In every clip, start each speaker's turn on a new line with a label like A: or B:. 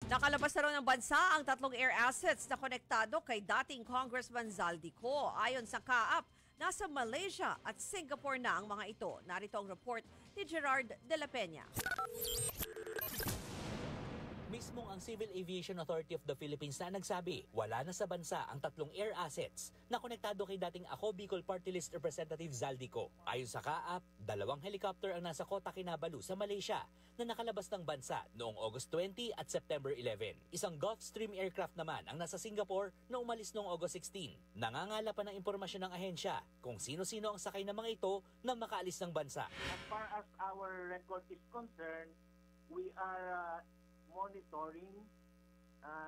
A: Nakalabas na raw ng bansa ang tatlong air assets na konektado kay dating Congressman Zaldico. Ayon sa CAAP, nasa Malaysia at Singapore na ang mga ito. Narito ang report ni Gerard de la Peña.
B: Mismong ang Civil Aviation Authority of the Philippines na nagsabi, wala na sa bansa ang tatlong air assets na konektado kay dating Ako Bicol Party List Representative Zaldico. Ayon sa CAAP, 2 helicopter ang nasa Kota Kinabalu sa Malaysia na nakalabas ng bansa noong August 20 at September 11. Isang Gulfstream aircraft naman ang nasa Singapore na umalis noong August 16. Nangangala pa ng impormasyon ng ahensya kung sino-sino ang sakay ng mga ito na makaalis ng bansa.
C: As far as our record is concerned, we are monitoring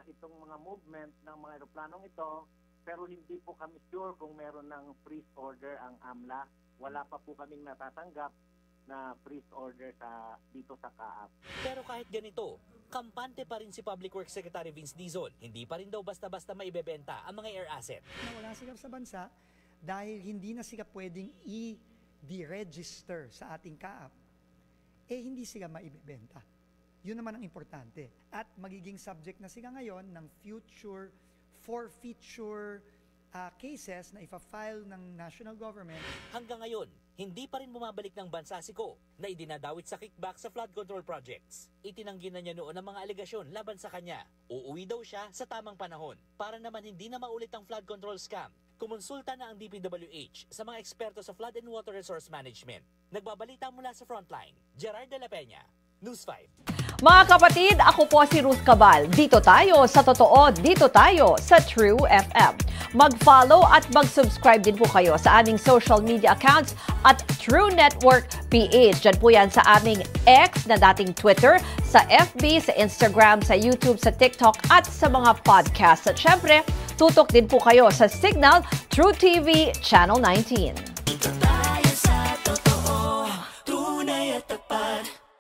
C: itong mga movement ng mga aeroplanong ito, pero hindi po kami sure kung meron ng freeze order ang AMLA. Wala pa po kaming natatanggap na freeze order dito sa CAAP.
B: Pero kahit ganito, kampante pa rin si Public Works Secretary Vince Dizon. Hindi pa rin daw basta-basta maibebenta ang mga air asset.
D: Wala sila sa bansa dahil hindi na sila pwedeng i-deregister sa ating CAAP, hindi sila maibebenta. Yun naman ang importante. At magiging subject na sila ngayon ng future forfeiture cases na ipa-file ng national government.
B: Hanggang ngayon, hindi pa rin bumabalik ng bansa si Ko na idinadawit sa kickback sa flood control projects. Itinanggi na niya noon ang mga alegasyon laban sa kanya. Uuwi daw siya sa tamang panahon. Para naman hindi na maulit ang flood control scam, kumonsulta na ang DPWH sa mga eksperto sa flood and water resource management. Nagbabalita mula sa Frontline, Gerard de la Peña, News 5.
A: Mga kapatid, ako po si Ruth Cabal. Dito tayo sa totoo, dito tayo sa True FM. Mag-follow at mag-subscribe din po kayo sa aming social media accounts at True Network PH. Diyan po yan sa aming X na dating Twitter, sa FB, sa Instagram, sa YouTube, sa TikTok at sa mga podcast. At syempre, tutok din po kayo sa Signal True TV Channel 19.